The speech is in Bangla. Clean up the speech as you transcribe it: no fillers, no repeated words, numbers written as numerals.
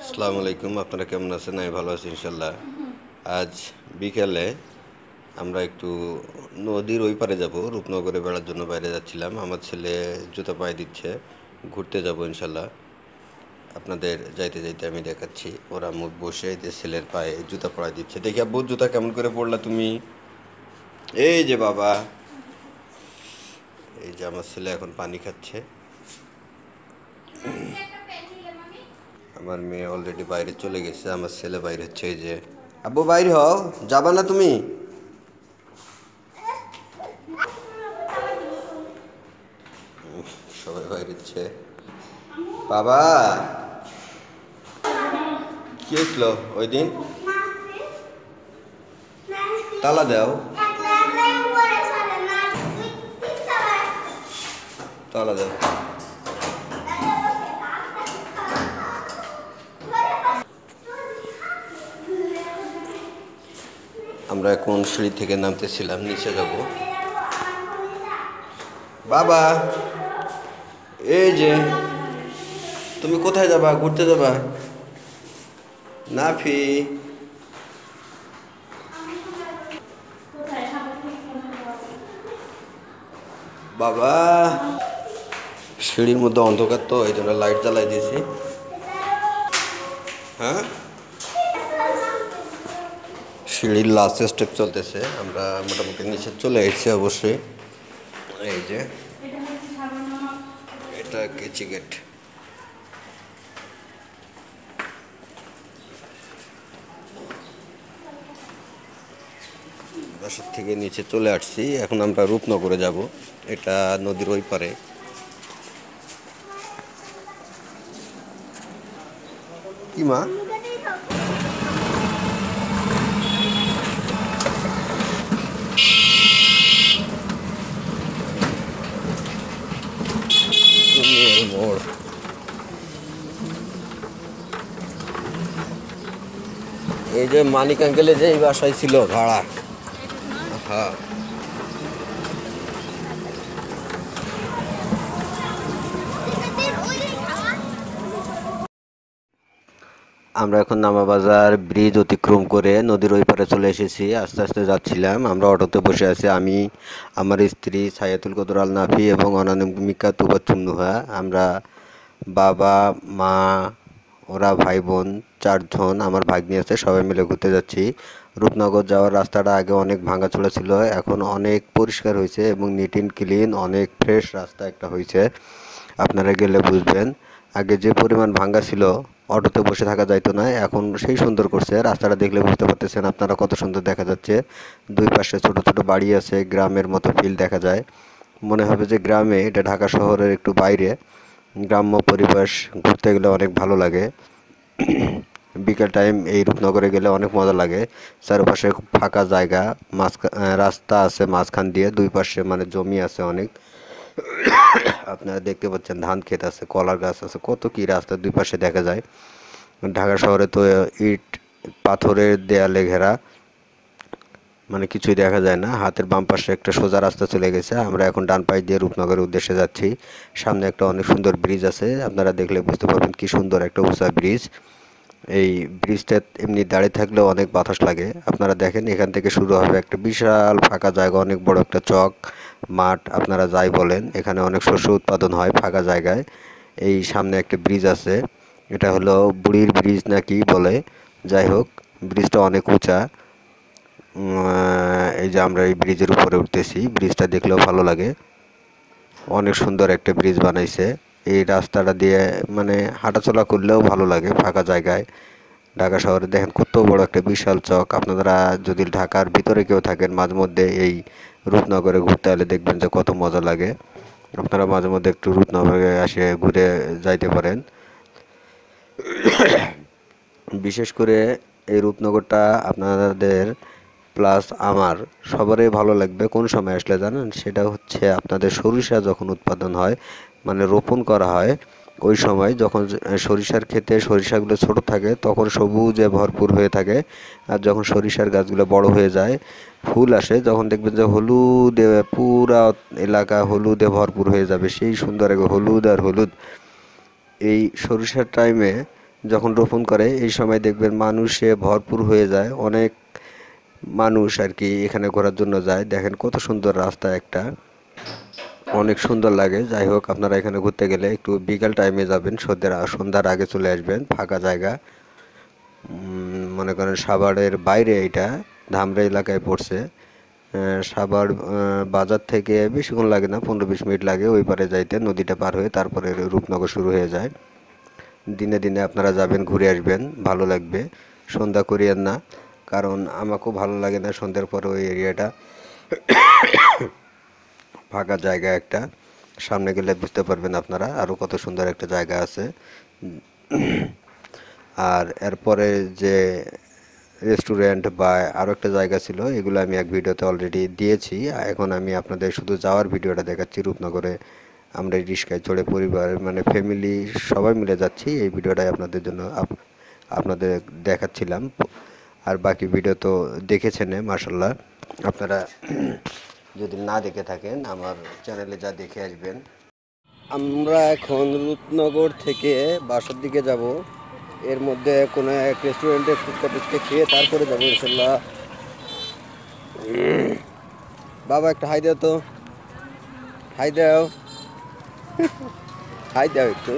আসসালামু আলাইকুম, আপনারা কেমন আছেন? আমি ভালো আছি ইনশাল্লাহ। আজ বিকেলে আমরা একটু নদীর ওই পারে যাব, রূপনগরে বেড়ার জন্য বাইরে যাচ্ছিলাম। আমার ছেলে জুতা পায়ে দিচ্ছে, ঘুরতে যাব ইনশাল্লাহ। আপনাদের যাইতে যাইতে আমি দেখাচ্ছি, ওরা মুখ বসে যে ছেলের পায়ে জুতা পরাই দিচ্ছে। দেখি আব্বু, জুতা কেমন করে পড়লা তুমি? এই যে বাবা, এই যে আমার ছেলে এখন পানি খাচ্ছে। আমার মেয়ে অলরেডি বাইরে চলে গেছে, আমার ছেলে বাইরে হচ্ছে। এই যে আব্বু, বাইরে হও, যাবা না তুমি? সবাই বাইরে হচ্ছে। বাবা, কি হয়েছিল ওই দিন? তালা দাও, তালা দাও। আমরা এখন সিঁড়ি থেকে নামতেছিলাম, নিচে যাব। বাবা, এই যে তুমি কোথায় যাবা? ঘুরতে যাবা? নাফি, বাবা। সিঁড়ির মধ্যে অন্ধকার, তো এই জন্য লাইট জ্বালাই দিয়েছি। হ্যাঁ, সিঁড়ির লাস্ট স্টেপ চলতেছে, আমরা মোটামুটি নিচে চলে এসেছি অবশ্যই। এই যে এটা কেচি গেট। বাসার থেকে নিচে চলে আসছি, এখন আমরা রূপনগরে যাব। এটা নদীর ওই পারে। কি মা? মোড়। এই যে মানিক আঙ্কেলের যে এই বাসায় ছিল ভাড়া। হ্যাঁ, আমরা এখন নামাবাজার ব্রিজ অতিক্রম করে নদীর ওই পারে চলে এসেছি। আস্তে আস্তে যাচ্ছিলাম, আমরা অটোতে বসে আছি। আমি, আমার স্ত্রী সাইয়াতুল কদর আল নাফি এবং অনামিকা তুবাচ্চুম নুহা। আমরা বাবা, মা, ওরা ভাই বোন চারজন, আমার ভাগ্নি আছে, সবাই মিলে ঘুরতে যাচ্ছি। রূপনগর যাওয়ার রাস্তাটা আগে অনেক ভাঙাচোরা ছিল, এখন অনেক পরিষ্কার হয়েছে এবং নিট অ্যান্ড ক্লিন, অনেক ফ্রেশ রাস্তা একটা হয়েছে। আপনারা গেলে বুঝবেন। আগে যে পরিমাণ ভাঙা ছিল, অটোতে বসে থাকা যাইতো না, এখন সেই সুন্দর করছে। রাস্তাটা দেখলে বুঝতে পারতেছেন আপনারা কত সুন্দর দেখা যাচ্ছে। দুই পাশে ছোট ছোট বাড়ি আছে, গ্রামের মতো ফিল দেখা যায়, মনে হবে যে গ্রামে। এটা ঢাকা শহরের একটু বাইরে, গ্রাম্য পরিবেশ, ঘুরতে গেলে অনেক ভালো লাগে। বিকেল টাইম এই রূপনগরে গেলে অনেক মজা লাগে। চারপাশে খুব ফাঁকা জায়গা, রাস্তা আছে মাঝখান দিয়ে, দুই পাশে মানে জমি আছে অনেক। আপনারা দেখতে পাচ্ছেন ধান ক্ষেত আছে, কলার গাছ আছে, কত কি রাস্তার দুই পাশে দেখা যায়। ঢাকা শহরে তো ইট পাথরের দেয়ালে ঘেরা, মানে কিছুই দেখা যায় না। হাতের বাম পাশে একটা সোজা রাস্তা চলে গেছে। আমরা এখন ডান পাশ দিয়ে রূপনগরের উদ্দেশ্যে যাচ্ছি। সামনে একটা অনেক সুন্দর ব্রিজ আছে, আপনারা দেখলে বুঝতে পারবেন কি সুন্দর একটা উঁচা ব্রিজ। এই ব্রিজটা এমনি দাঁড়িয়ে থাকলেও অনেক বাতাস লাগে। আপনারা দেখেন, এখান থেকে শুরু হবে একটা বিশাল ফাঁকা জায়গা, অনেক বড় একটা চক মাঠ, আপনারা যাই বলেন। এখানে অনেক শস্য উৎপাদন হয় ফাঁকা জায়গায়। এই সামনে একটা ব্রিজ আছে, এটা হলো বুড়ির ব্রিজ নাকি বলে, যাই হোক ব্রিজটা অনেক উঁচা। এই যে আমরা এই ব্রিজের উপরে উঠতেছি, ব্রিজটা দেখলেও ভালো লাগে। অনেক সুন্দর একটা ব্রিজ বানাইছে। এই রাস্তাটা দিয়ে মানে হাঁটাচলা করলেও ভালো লাগে ফাঁকা জায়গায়। ঢাকা শহরে দেখেন কত বড় একটা বিশাল চক। আপনারা যদি ঢাকার ভিতরে কেউ থাকেন, মাঝে মধ্যে এই রূপনগরে ঘুরতে এলে দেখবেন যে কত মজা লাগে। আপনারা মাঝে মধ্যে একটু রূপনগরে এসে ঘুরে যাইতে পারেন। বিশেষ করে এই রূপনগরটা আপনাদের প্লাস আমার সবারই ভালো লাগবে কোন সময় আসলে জানেন? সেটা হচ্ছে আপনাদের সরিষা যখন উৎপাদন হয়, মানে রোপণ করা হয়, ওই সময় যখন সরিষার ক্ষেতে সরিষাগুলো ছোট থাকে তখন সবুজে ভরপুর হয়ে থাকে। আর যখন সরিষার গাছগুলো বড় হয়ে যায়, ফুল আসে, যখন দেখবেন যে হলুদে পুরা এলাকা হলুদে ভরপুর হয়ে যাবে, সেই সুন্দর এক হলুদ আর হলুদ। এই সরিষার টাইমে যখন রোপণ করে এই সময় দেখবেন মানুষে ভরপুর হয়ে যায়, অনেক মানুষ আর কি এখানে ঘোরার জন্য যায়। দেখেন কত সুন্দর রাস্তা একটা, অনেক সুন্দর লাগে। যাই হোক, আপনারা এখানে ঘুরতে গেলে একটু বিকাল টাইমে যাবেন, সন্ধ্যার আগে চলে আসবেন, ফাঁকা জায়গা। মনে করেন সাভারের বাইরে, এটা ধামরা এলাকায় পড়ছে। সাভার বাজার থেকে বেশিক্ষণ লাগে না, 15-20 মিনিট লাগে ওই পারে যাইতে, নদীটা পার হয়ে তারপরে রূপনগর শুরু হয়ে যায়। দিনে দিনে আপনারা যাবেন, ঘুরে আসবেন, ভালো লাগবে। সন্ধ্যা করিয়েন না, কারণ আমাকেও ভালো লাগে না সন্ধ্যার পরে ওই এরিয়াটা, ফাঁকা জায়গা একটা। সামনে গেলে বুঝতে পারবেন আপনারা আরও কত সুন্দর একটা জায়গা আছে। আর এরপরে যে রেস্টুরেন্ট বা আরও একটা জায়গা ছিল, এগুলো আমি এক ভিডিওতে অলরেডি দিয়েছি। এখন আমি আপনাদের শুধু যাওয়ার ভিডিওটা দেখাচ্ছি। রূপনগরে আমরা রিক্সায় চড়ে পরিবার মানে ফ্যামিলি সবাই মিলে যাচ্ছি, এই ভিডিওটাই আপনাদের জন্য আপনাদের দেখাচ্ছিলাম। আর বাকি ভিডিও তো দেখেছেন মাশাল্লাহ। আপনারা যদি না দেখে থাকেন আমার চ্যানেলে যা দেখে আসবেন। আমরা এখন রূপনগর থেকে বাসার দিকে যাব। এর মধ্যে কোনো এক রেস্টুরেন্টে ফুচকা টুচকা খেয়ে তারপরে যাবো ইনশাল্লাহ। বাবা একটা হাই দাও তো, হাই দাও, হাই দাও একটু।